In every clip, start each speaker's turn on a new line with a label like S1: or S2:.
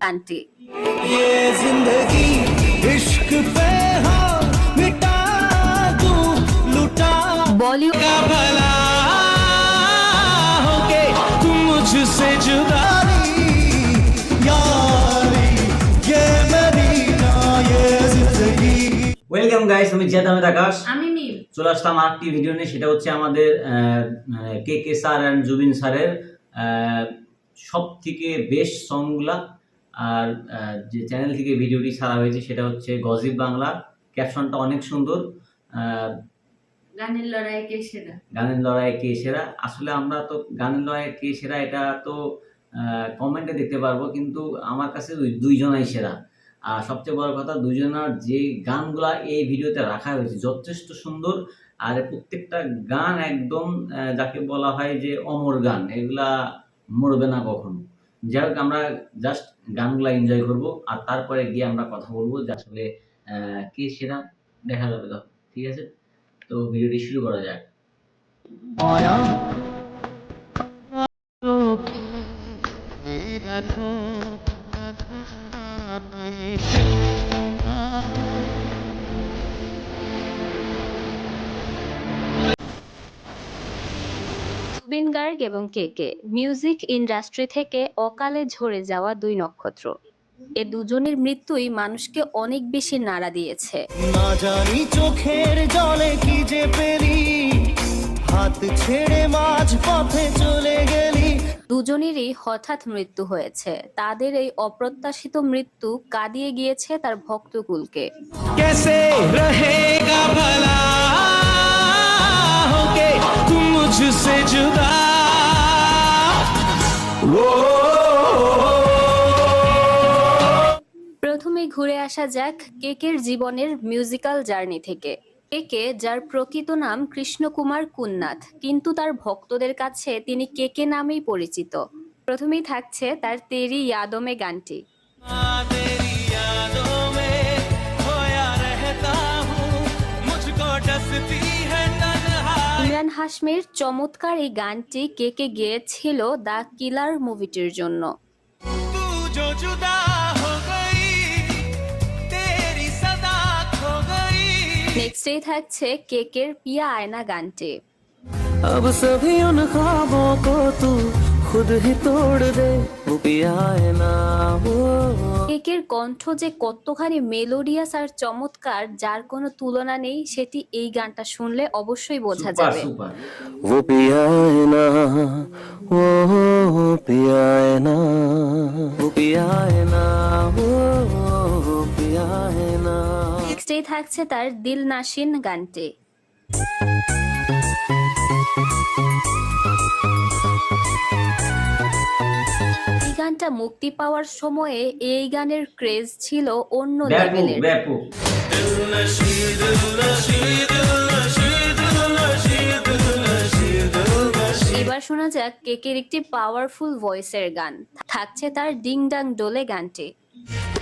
S1: গানটি।
S2: ये जिंदगी इश्क पे हो मिटा दूं लुटा
S1: बॉलीवुड
S2: का भला होके तुम मुझसे जुदा यारी ये मेरी ना ये जिंदगी।
S3: ওয়েলকাম গাইস, আমি জিয়াদ আহমেদ আকাশ।
S1: আমি মিম
S3: চলে আসলাম আরেকটি ভিডিও নিয়ে। সেটা হচ্ছে আমাদের কে কে স্যার অ্যান্ড জুবিন স্যারের সব থেকে বেস্ট সংগুলা। আর যে চ্যানেল থেকে ভিডিওটি ছাড়া হয়েছে সেটা হচ্ছে গজিব বাংলা। ক্যাপশনটা অনেক সুন্দর,
S1: গানের লড়াই কে সেরা।
S3: গানের লড়াই কে সেরা। আসলে আমরা তো গানের লড়াই কে সেরা এটা তো কমেন্টে দেখতে পারবো, কিন্তু আমার কাছে দুইজনাই সেরা। আর সবচেয়ে বড় কথা, দুজনের যে গানগুলা এই ভিডিওতে রাখা হয়েছে যথেষ্ট সুন্দর। আর প্রত্যেকটা গান একদম যাকে বলা হয় যে অমর গান, এগুলা মরবে না কখনো। যাই হোক, আমরা জাস্ট গানগুলা এনজয় করবো আর তারপরে গিয়ে আমরা কথা বলবো যে আসলে কে সেরা দেখা যাবে তখন। ঠিক আছে, তো ভিডিওটি শুরু করা যাক।
S1: জুবিন গার্গ এবং কেকে মিউজিক ইন্ডাস্ট্রি থেকে অকালে ঝরে যাওয়া দুই নক্ষত্র। এ দুজনের মৃত্যুই মানুষকে অনেক বেশি নাড়া দিয়েছে।
S2: না জানি চোখের জলে কি যে পেলি, হাত ছেড়ে মাঝ পথে চলে গেলি।
S1: দুজনেরই হঠাৎ মৃত্যু হয়েছে। তাদের এই অপ্রত্যাশিত মৃত্যু কাঁদিয়ে গিয়েছে তার ভক্তকুলকে।
S2: कैसे रहेगा भला होके तुम मुझसे जुदा।
S1: প্রথমে ঘুরে আসা যাক কেকের জীবনের মিউজিক্যাল জার্নি থেকে। কেকে, যার প্রকৃত নাম কৃষ্ণকুমার কুন্নাথ, কিন্তু তার ভক্তদের কাছে তিনি কেকে নামেই পরিচিত। প্রথমেই থাকছে তার তেরি ইয়াদো মে গানটি।
S2: तेरी यादों में खोया रहता हूँ, मुझको डसती है तन्हाई।
S1: ইমরান হাশমির চমৎকার এই গানটি কেকে গেয়েছিল দ্য কিলার মুভিটির জন্য।
S2: तू जो जुदा हो गई, तेरी सदा खो गई।
S1: নেক্সটেই থাকছে কেকের পিয়া আয়না গানটি।
S2: अब सभी उन ख्वाबों को तू खुद ही तोड़ दे, वो पिया है ना वो।
S1: কেকের কণ্ঠ যে কতখানি মেলোডিয়াস আর চমৎকার, যার কোনো তুলনা নেই, সেটি এই গানটা শুনলে অবশ্যই বোঝা
S3: সুপার
S1: যাবে।
S3: সুপার।
S2: वो पिया है ना वो पिया है ना वो पिया है ना वो पिया है ना।
S1: নেক্সটেই থাকছে তার দিল নাশিন গানটি। এই গানটা মুক্তি পাওয়ার সময়ে এই গানের ক্রেজ ছিল অন্য
S3: ব্যাপক
S1: লেভেলের।
S3: ব্যাপক।
S1: এবার শোনা যাক কেকের একটি পাওয়ারফুল ভয়েসের গান। থাকছে তার ডিং ডাং ডোলে গানটি।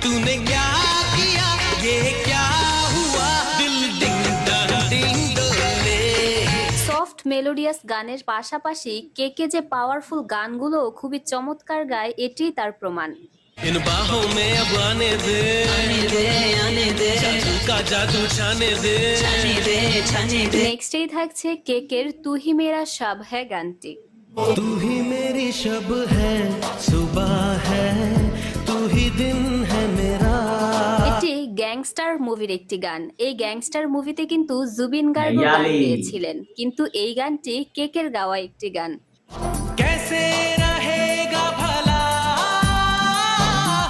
S2: तूने क्या किया ये क्या हुआ, दिल डिंग डिंग डोले।
S1: সফট মেলোডিয়াস গানের পাশাপাশি কেকে যে পাওয়ারফুল গানগুলো খুবই চমৎকার গায়, এটি তার প্রমাণ।
S2: इन बाहों में अब आने दे जादू का जादू छाने दे।
S1: নেক্সটেই থাকছে কেকের তু হি মেরা সব হ্যায় গানটি।
S2: तू ही मेरी शब है सुबह है, तू ही दिन है मेरा।
S1: এটি গ্যাংস্টার মুভির একটি গান। এই গ্যাংস্টার মুভিতে কিন্তু জুবিন গার্গ গান
S3: ইয়ালি।
S1: গেয়েছিলেন, কিন্তু এই গানটি কেকের গাওয়া একটি গান।
S2: कैसे रहेगा भला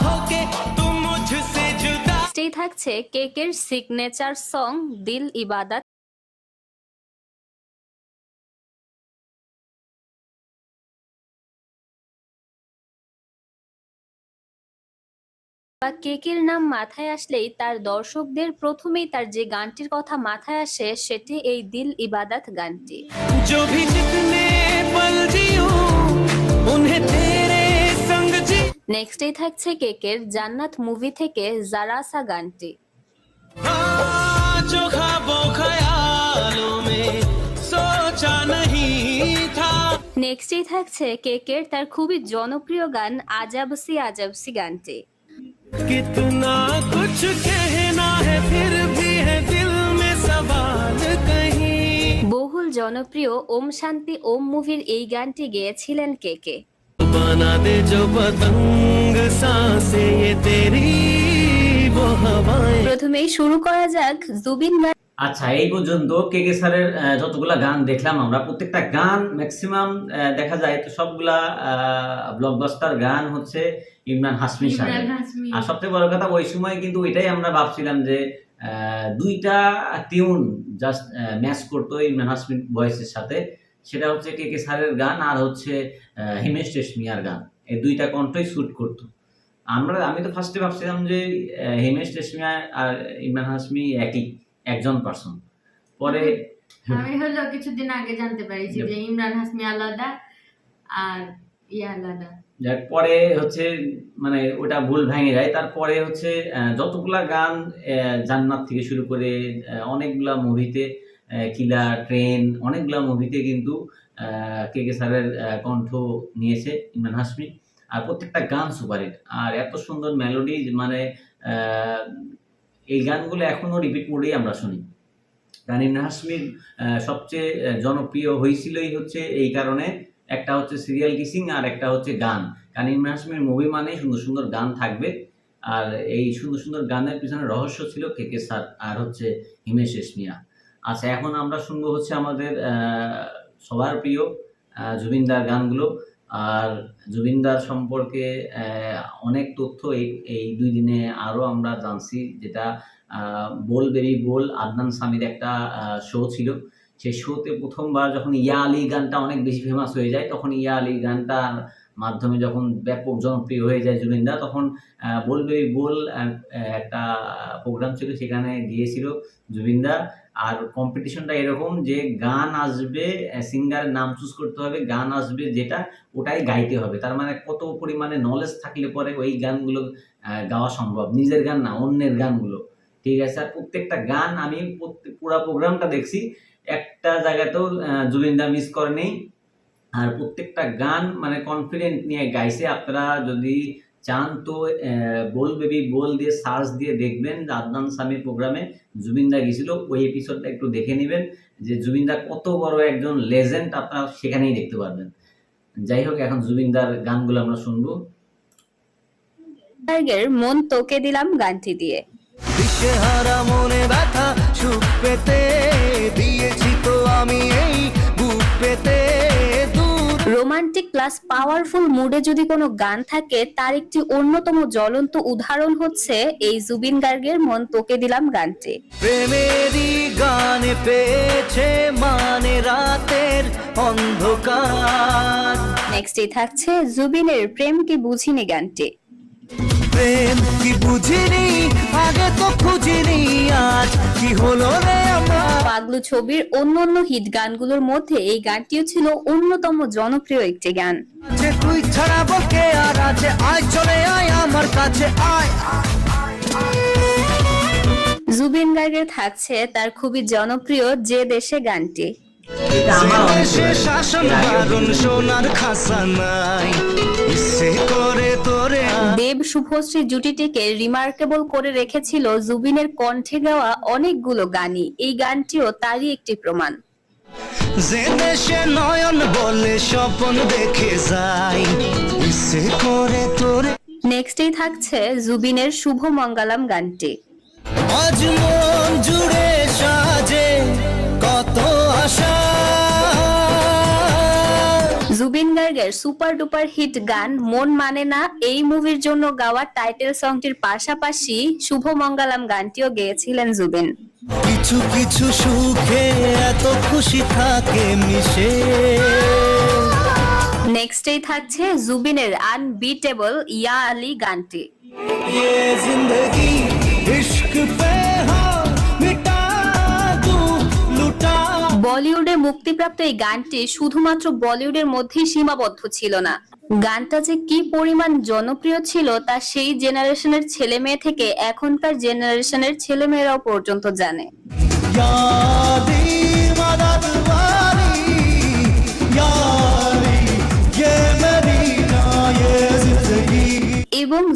S2: होके तुम मुझसे जुदा।
S1: নেক্সটেই থাকছে কেকের সিগনেচার সং দিল ইবাদত। বা কেকের নাম মাথায় আসলেই তার দর্শকদের প্রথমেই তার যে গানটির কথা মাথায় আসে সেটি এই দিল ইবাদত গানটি।
S2: जो भी जितने पल जियो उन्हें तेरे संग जी।
S1: নেক্সটেই থাকছে কেকের জান্নাত মুভি থেকে জারাসা গানটি।
S2: हाँ, जो ख्वाबों ख्यालों में सोचा नहीं था।
S1: নেক্সটেই থাকছে কেকের তার খুবই জনপ্রিয় গান আজাবসি গানটি।
S2: कितना कुछ कहना है फिर भी है दिल में सवाल कहीं
S1: বহুল জনপ্রিয় ওম শান্তি ওম মুভির এই গানটি গেয়েছিলেন কেকে।
S2: बना दे जो पतंग सांसें ये तेरी वो हवाएं।
S1: প্রথমেই শুরু করা যাক জুবিন গার্গ।
S3: আচ্ছা, এই পর্যন্ত কে কে স্যারের যতগুলা গান দেখলাম আমরা, প্রত্যেকটা গান ম্যাক্সিমাম দেখা যায় তো সবগুলা ব্লকবাস্টার গান হচ্ছে ইমরান হাশমি স্যারের। আর সবচেয়ে বড় কথা, ওই সময় কিন্তু এটাই আমরা ভাবছিলাম যে দুইটা টিউন জাস্ট ম্যাচ করতো ইমরান হাশমির ভয়েসের সাথে, সেটা হচ্ছে কে কে স্যারের গান আর হচ্ছে হিমেশ রেশমিয়ার গান। এই দুইটা কণ্ঠই শুট করতো। আমি তো ফার্স্টে ভাবছিলাম যে হিমেশ রেশমিয়া আর ইমরান হাশমি একজন পার্সন। পরে
S4: আমি হলো কিছুদিন আগে জানতে পারিছি যে ইমরান হাশমি আলাদা আর আলাদা।
S3: পরে হচ্ছে মানে ওটা ভুল ভেঙে যায়। তারপরে হচ্ছে যতগুলা গান জান্নাত থেকে শুরু করে অনেকগুলা মুভিতে, কিলা, ট্রেন, অনেকগুলা মুভিতে কিন্তু কে কে স্যারের কণ্ঠ নিয়েছে ইমরান হাশমি। আর প্রত্যেকটা গান সুপারহিট আর এত সুন্দর মেলোডি, মানে এই গানগুলো এখনো রিপিট মোডেই আমরা শুনি। কারণ ইমরান হাশমির সবচেয়ে জনপ্রিয় হয়েছিলই হচ্ছে এই কারণে, একটা হচ্ছে সিরিয়াল কিসিং আর একটা হচ্ছে গান। কারণ ইমরান হাশমির মুভি মানে সুন্দর সুন্দর গান থাকবে, আর এই সুন্দর সুন্দর গানের পিছনে রহস্য ছিল কে কে স্যার আর হচ্ছে হিমেশ রেশমিয়া। আচ্ছা, এখন আমরা শুনবো হচ্ছে আমাদের সবার প্রিয় জুবিনদার গানগুলো। আর জুবিনদার সম্পর্কে অনেক তথ্য এই 2 দিনে আরও আমরা জানছি, যেটা বোল বেবি বোল আদনান সামির একটা শো ছিল। সেই শোতে প্রথমবার যখন ইয়া আলী গানটা অনেক বেশি ফেমাস হয়ে যায়, তখন ইয়া আলী গানটার মাধ্যমে যখন ব্যাপক জনপ্রিয় হয়ে যায় জুবিনদা, তখন বোল বেবি বোল একটা প্রোগ্রাম ছিল, সেখানে গিয়েছিল জুবিনদা। আর কম্পিটিশনটা এরকম যে গান আসবে, সিঙ্গারের নাম চুজ করতে হবে, গান আসবে যেটা ওটাই গাইতে হবে। তার মানে কত পরিমাণে নলেজ থাকলে পরে ওই গানগুলো গাওয়া সম্ভব, নিজের গান না, অন্যের গানগুলো। ঠিক আছে। আর প্রত্যেকটা গান আমি পুরো প্রোগ্রামটা দেখছি, একটা জায়গাতেও জুবিনদা মিস করেনি। আর প্রত্যেকটা গান মানে কনফিডেন্ট নিয়ে গাইছে। আপনারা যদি চান তো বোল বেবি বোল দিয়ে সার্চ দিয়ে দেখবেন, আদনান সামির প্রোগ্রামে জুবিনদা গেছিল, ওই এপিসোডটা একটু দেখে নেবেন যে জুবিনদা কত বড় একজন লেজেন্ড, আপনারা সেখানেই দেখতে পারবেন। যাই হোক, এখন জুবিনদার গানগুলো আমরা শুনবো।
S1: গার্গের মন তোকে দিলাম গানটি দিয়ে।
S2: দিশেহারা মনে ব্যথা সুখ পেতে দিয়েছি তো আমি এই বুক পেতে
S1: রোমান্টিক প্লাস পাওয়ারফুল মুডে যদি কোনো গান থাকে, তার একটি অন্যতম জ্বলন্ত উদাহরণ হচ্ছে এই জুবিন গার্গের মন তোকে দিলাম গানটি।
S2: প্রেমেরই গানে পেয়েছে মানে রাতের অন্ধকার।
S1: নেক্সটে থাকছে জুবিনের প্রেম কি বুঝিনি গানটি।
S2: প্রেম কি বুঝিনি আগে তো খুঁজিনি, আজ কি হলো রে আমার।
S1: পাগলু ছবির অন্যান্য হিট গানগুলোর মধ্যে এই গানটিও ছিল অন্যতম জনপ্রিয় একটি গান।
S2: তুই ছাড়া বকে আর আছে, আয় চলে আয় আমার কাছে আয়।
S1: জুবিন গার্গের থাকছে তার খুবই জনপ্রিয় যে দেশে গানটি।
S3: এটা আমার অনেক
S2: শাসন দারুণ সোনার খাসা নাই ইচ্ছে করে তোরে।
S1: দেব শুভশ্রী জুটিটিকে রিমার্কেবল করে রেখেছিল জুবিনের কণ্ঠে গাওয়া অনেকগুলো গানই। এই গানটিও তারই একটি প্রমাণ।
S2: জেনে সে নয়ন বলে স্বপ্ন দেখে যাই ইচ্ছে করে তোরে।
S1: নেক্সটেই থাকছে জুবিনের শুভ মঙ্গলম গানটি।
S2: আজ মন জুড়ে সাজে কত আশা।
S1: জুবিন গার্গের সুপার ডুপার হিট গান মন মানে না এই মুভির জন্য গাওয়া টাইটেল সংটির পাশাপাশি শুভ মঙ্গলম গানটিও গেয়েছিলেন জুবিন।
S2: কিছু কিছু সুখে এত খুশি থাকে মিশে।
S1: নেক্সটেই থাকছে জুবিনের আনবিটেবল ইয়া আলী গানটি।
S2: ये जिंदगी इश्क पे हो मिटा दूं लुटा।
S1: বলিউডে মুক্তিপ্রাপ্ত এই গানটি শুধুমাত্র বলিউডের মধ্যেই সীমাবদ্ধ ছিল না, গানটা যে কি পরিমাণ জনপ্রিয় ছিল তা সেই জেনারেশনের ছেলে মেয়ে থেকে এখনকার জেনারেশনের ছেলে মেয়েরাও পর্যন্ত জানে।
S2: यादी मदद वाली यारी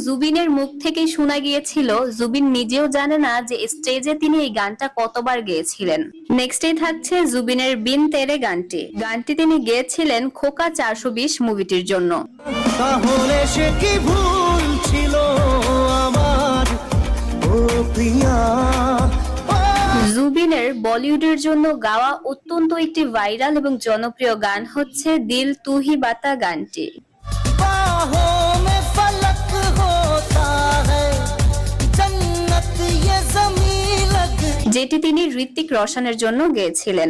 S1: জুবিনের মুখ থেকেই শোনা গিয়েছিল, জুবিন নিজেও জানে না যে স্টেজে তিনি এই গানটা কতবার গেয়েছিলেন। নেক্সটে থাকছে জুবিনের বিন তেরে গানটি। গানটি তিনি গেয়েছিলেন খোকা 420 মুভিটির জন্য।
S2: তাহলে সে কি ভুল ছিল আমার, ও প্রিয়া।
S1: জুবিনের বলিউডের জন্য গাওয়া অত্যন্ত একটি ভাইরাল এবং জনপ্রিয় গান হচ্ছে দিল তু হি বাতা গানটি।
S2: बाहों में फलक होता है, जन्नत ये ज़मीं लग।
S1: যেটি তিনি ঋত্বিক রোশনের জন্য গেয়েছিলেন।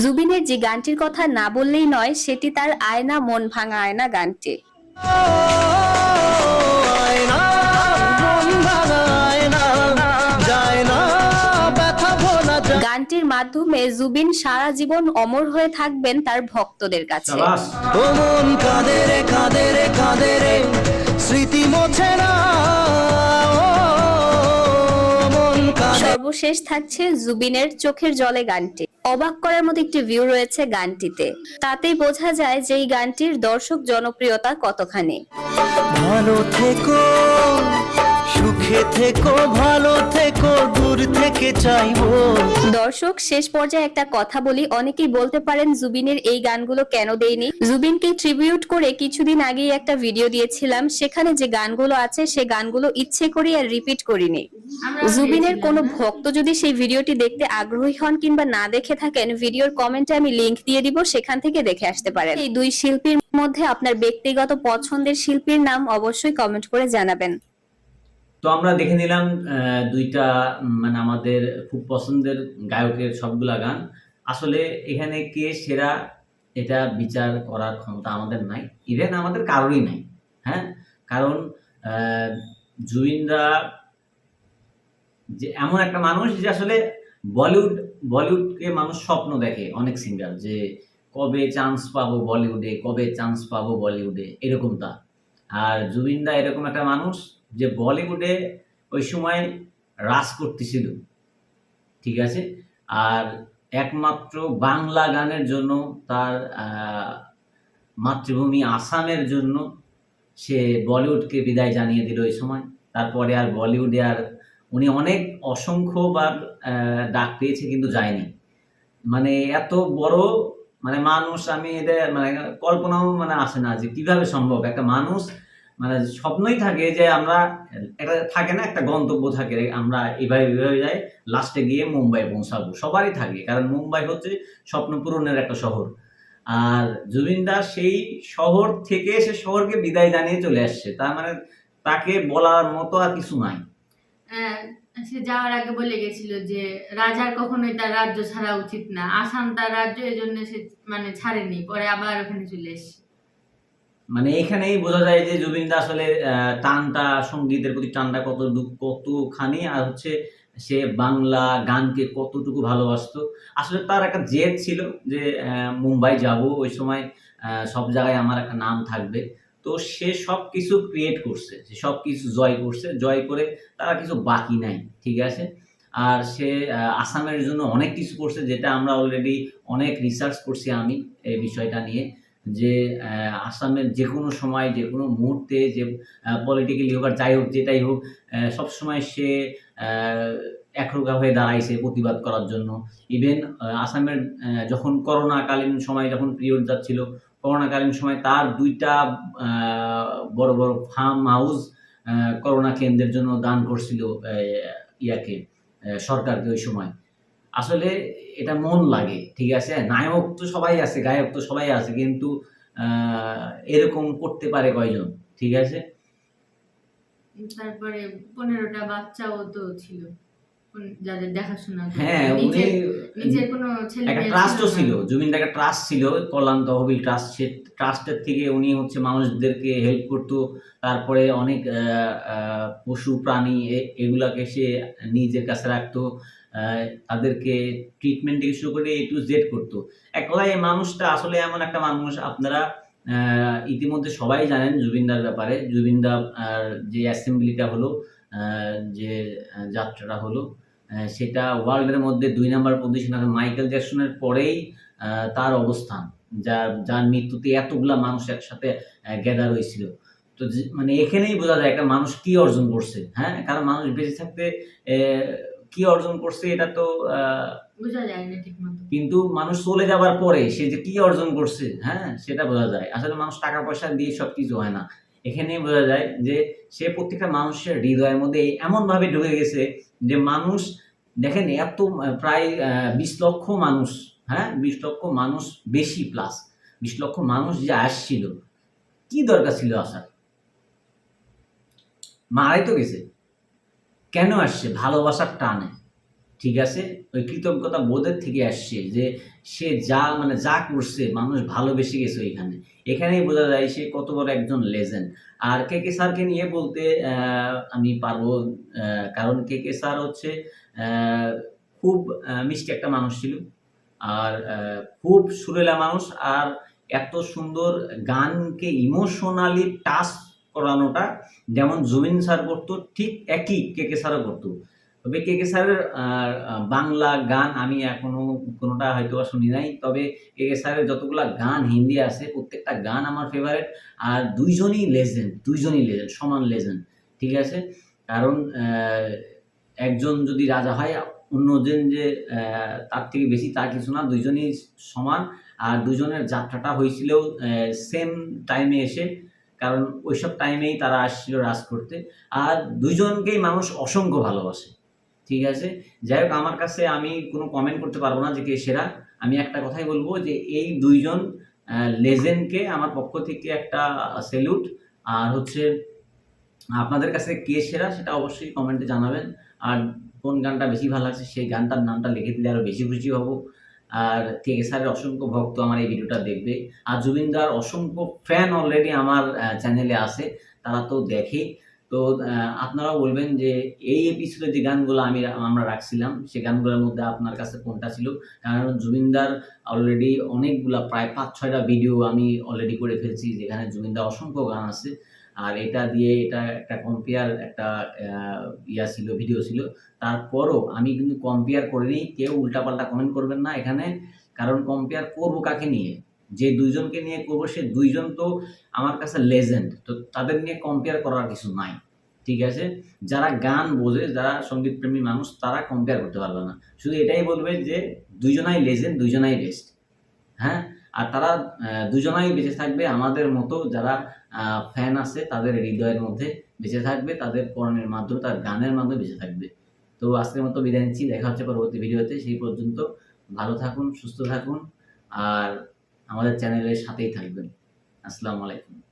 S1: জুবিনের যে গানটির কথা না বললেই নয়, সেটি তার আয়না মন ভাঙা আয়না গানটি।
S2: আয়না, মন ভাঙা আয়না, যায় না ব্যথা ভোলা যায়।
S1: গানটির মাধ্যমে জুবিন সারা জীবন অমর হয়ে থাকবেন তার ভক্তদের কাছে।
S3: শাবাশ।
S2: ও মন কাঁদে রে কাঁদে রে কাঁদে রে, স্মৃতি মোছে না। ও মন কাঁদে।
S1: সর্বশেষ থাকছে জুবিনের চোখের জলে গানটি। অবাক করার মতো একটি ভিউ রয়েছে গানটিতে। তাতেই বোঝা যায় যে এই গানটির দর্শক জনপ্রিয়তা কতখানি।
S2: ভালো থেকো, সুখে থেকো, ভালো থেকো, দূর থেকে চাইবো।
S1: দর্শক, শেষ পর্যায়ে একটা কথা বলি, অনেকেই বলতে পারেন জুবিনের এই গানগুলো কেন দেয়নি। জুবিনকে ট্রিবিউট করে কিছুদিন আগেই একটা ভিডিও দিয়েছিলাম, সেখানে যে গানগুলো আছে সে গানগুলো ইচ্ছে করে আর রিপিট করিনি। জুবিনের কোনো ভক্ত যদি সেই ভিডিওটি দেখতে আগ্রহী হন কিংবা না দেখে থাকেন, ভিডিওর কমেন্টে আমি লিংক দিয়ে দিব, সেখান থেকে দেখে আসতে পারেন। এই দুই শিল্পীর মধ্যে আপনার ব্যক্তিগত পছন্দের শিল্পীর নাম অবশ্যই কমেন্ট করে জানাবেন।
S3: তো আমরা দেখে নিলাম দুইটা মানে আমাদের খুব পছন্দের গায়কের সবগুলা গান। আসলে এখানে কে সেরা এটা বিচার করার ক্ষমতা আমাদের নাই, ইভেন আমাদের কারোরই নাই। হ্যাঁ, কারণ জুবিনদা যে এমন একটা মানুষ যে আসলে বলিউডকে মানুষ স্বপ্ন দেখে, অনেক সিঙ্গার যে কবে চান্স পাবো বলিউডে, কবে চান্স পাবো বলিউডে, এরকমটা। আর জুবিনদা এরকম একটা মানুষ যে বলিউডে ওই সময় রাজ করতেছিল, ঠিক আছে। আর একমাত্র বাংলা গানের জন্য তার মাতৃভূমি আসামের জন্য সে বলিউডকে বিদায় জানিয়ে দিল ওই সময়। তারপরে আর বলিউডে আর উনি অনেক অসংখ্যবার ডাক পেয়েছে কিন্তু যায়নি। মানে এত বড় মানে মানুষ, আমি এটা মানে কল্পনাও মানে আসে না যে কিভাবে সম্ভব একটা মানুষ মানে স্বপ্নই থাকে যে আমরা একটা থাকে না, একটা গন্তব্য থাকে, আমরা এভাবে যাই, লাস্টে গিয়ে মুম্বাই পৌঁছাবো, সবারই থাকে, কারণ মুম্বাই হচ্ছে স্বপ্ন পূরণের একটা শহর। আর জুবিনদা সেই শহর থেকে সে শহরকে বিদায় জানিয়ে চলে আসছে, তার মানে তাকে বলার মতো আর কিছু নাই।
S4: সে যাওয়ার আগে বলে গেছিল যে রাজার কখনোই তার রাজ্য ছাড়া উচিত না, আসাম তার রাজ্য, এই জন্য সে মানে ছাড়েনি, পরে আবার ওখানে চলে এসেছে।
S3: মানে এখানেই বোঝা যায় যে জুবিনদা আসলে টানটা, সঙ্গীতের প্রতি টানটা কতখানি, আর হচ্ছে সে বাংলা গানকে কতটুকু ভালোবাসতো। আসলে তার একটা জেদ ছিল যে মুম্বাই যাব, ওই সময় সব জায়গায় আমার একটা নাম থাকবে। তো সে সব কিছু ক্রিয়েট করছে, সে সব কিছু জয় করছে, জয় করে তারা কিছু বাকি নাই, ঠিক আছে। আর সে আসামের জন্য অনেক কিছু করছে, যেটা আমরা অলরেডি অনেক রিসার্চ করছি আমি এই বিষয়টা নিয়ে, যে আসামের যে কোনো সময় যে কোনো মুহূর্তে যে পলিটিক্যালি হোক আর যাই হোক যেটাই হোক, সবসময় সে একরোগা হয়ে দাঁড়াইছে প্রতিবাদ করার জন্য। ইভেন আসামের যখন করোনাকালীন সময়, যখন পিরিয়ড যাচ্ছিল, করোনাকালীন সময় তার 2টা বড় বড় ফার্ম হাউস করোনা কেন্দ্রের জন্য দান করছিল ইয়াকে, সরকারকে ওই সময়। আসলে এটা মন লাগে, ঠিক আছে। নায়ক তো সবাই আছে, গায়ক তো সবাই আছে, কিন্তু এরকম করতে পারে কয়জন, ঠিক আছে।
S4: তারপরে 15টা বাচ্চাও তো ছিল যাদের দেখাশোনা করে।
S3: হ্যাঁ, উনি
S4: নিজের কোনো ছেলে
S3: একটা ট্রাস্টও ছিল, জুবিনদার একটা ট্রাস্ট ছিল, কল্যাণ তহবিল ট্রাস্ট। সে ট্রাস্টের থেকে উনি হচ্ছে মানুষদেরকে হেল্প করতো। তারপরে অনেক পশু প্রাণী এগুলাকে সে নিজের কাছে রাখতো, তাদেরকে ট্রিটমেন্ট থেকে শুরু করে A to Z করতো। একলাই এই মানুষটা আসলে এমন একটা মানুষ, আপনারা ইতিমধ্যে সবাই জানেন জুবিনদার ব্যাপারে। জুবিনদা যে অ্যাসেম্বলিটা হলো, যে যাত্রাটা হলো, সেটা ওয়ার্ল্ডের মধ্যে 2 নাম্বার পজিশন আছে। মাইকেল জ্যাকসনের পরেই তার অবস্থান, যার মৃত্যুতে এতগুলা মানুষ একসাথে গ্যাদার হয়েছিল। তো মানে এখানেই বোঝা যায় একটা মানুষ কি অর্জন করছে, হ্যাঁ, কারণ মানুষ বেঁচে থাকতে কি অর্জন করছে এটা তো
S4: বোঝা যায় না ঠিক মতো।
S3: কিন্তু মানুষ চলে যাবার পরে সে যে কি অর্জন করছে, হ্যাঁ, সেটা বোঝা যায়। আসলে মানুষ টাকা পয়সা দিয়ে সবকিছু হয় না। এখানেই বোঝা যায় যে সে প্রত্যেকটা মানুষের হৃদয়ের মধ্যে এমন ভাবে ঢুকে গেছে যে মানুষ দেখেন এত প্রায় 20 লক্ষ মানুষ, হ্যাঁ, 20 লক্ষ মানুষ বেশি প্লাস 20 লক্ষ মানুষ যে আসছিল, কি দরকার ছিল আসার? মারাই তো গেছে। কেন আসছে? ভালোবাসার টানে। ঠিক আছে? ওই কৃতজ্ঞতা বোধের থেকে আসছে যে সে মানে যা করছে মানুষ ভালোবেসে গেছে ওইখানে। এখানেই বোঝা যায় সে কত বড় একজন লেজেন্ড। আর কেকে স্যারকে নিয়ে বলতে আমি পারবো, কারণ কেকে স্যার হচ্ছে অ্যা খুব মিষ্টি একটা মানুষ ছিল। আর খুব সুরেলা মানুষ। আর এত সুন্দর গানকে ইমোশনালি টাচ করানোটা যেমন জুবিন স্যার করতো ঠিক একই কেকে স্যারও করতো। তবে কেকে স্যারের বাংলা গান আমি এখনো কোনোটা হয়তোবা শুনি নাই। তবে কেকে স্যারের যতগুলা গান হিন্দি আছে প্রত্যেকটা গান আমার ফেভারিট। আর ২ জনই লেজেন্ড, সমান লেজেন্ড। ঠিক আছে? কারণ একজন যদি রাজা হয় অন্যজন যে তার থেকে বেশি তা কিছু না। ২ জনই সমান। আর ২ জনের যাত্রাটা হয়েছিল সেম টাইমে এসে। কারণ ওইসব টাইমেই তারা আসছিল রাজ করতে। আর ২ জনকেই মানুষ অসংখ্য ভালোবাসে। ঠিক আছে? যাই হোক আমার কাছে আমি কোনো কমেন্ট করতে পারব না যে কে সেরা। আমি একটা কথাই বলব যে এই ২ জন লেজেন্ডকে আমার পক্ষ থেকে একটা সেলুট। আর হচ্ছে আপনাদের কাছে কে সেরা সেটা অবশ্যই কমেন্টে জানাবেন। আর কোন গানটা বেশি ভালো লাগছে সেই গানটার নামটা লিখে দিলে আরো বেশি খুশি হব। আর কেকে স্যারের অসংখ্য ভক্ত আমার এই ভিডিওটা দেখবে। আর জুবিন দার অসংখ্য ফ্যান অলরেডি আমার চ্যানেলে আছে। তারা তো দেখেই। তো আপনারাও বলবেন যে এই এপিসোডে যে গানগুলো আমরা রাখছিলাম সেই গানগুলোর মধ্যে আপনার কাছে কোনটা ছিল? কারণ জুবিন দার অলরেডি অনেকগুলা প্রায় ৫-৬ টা ভিডিও আমি অলরেডি করে ফেলছি যেখানে জুবিন দার অসংখ্য গান আছে। আর এটা দিয়ে এটা একটা কম্পেয়ার একটা ভিডিও ছিল। তারপরও আমি কিন্তু কম্পেয়ার করিনি। কেউ উল্টাপাল্টা কমেন্ট করবেন না এখানে। কারণ কম্পেয়ার করব কাকে নিয়ে? যে ২ জনকে নিয়ে করব সে ২ জন তো আমার কাছে লেজেন্ড। তো তাদের নিয়ে কম্পেয়ার করার কিছু নাই। ঠিক আছে? যারা গান বোঝে, যারা সঙ্গীতপ্রেমী মানুষ তারা কম্পেয়ার করতে পারবে না। শুধু এটাই বলবে যে ২ জনাই লেজেন্ড, ২ জনাই বেস্ট। হ্যাঁ? আর তারা দুজনাই বেঁচে থাকবে আমাদের মতো যারা ফ্যান আছে তাদের হৃদয়ের মধ্যে বেঁচে থাকবে, তাদের কর্মের মাধ্যমে, তাদের গানের মাধ্যমে বেঁচে থাকবে। তো আজকের মতো বিদায় নিচ্ছি। দেখা হচ্ছে পরবর্তী ভিডিওতে। সেই পর্যন্ত ভালো থাকুন, সুস্থ থাকুন আর আমাদের চ্যানেলের সাথেই থাকবেন। আসসালামু আলাইকুম।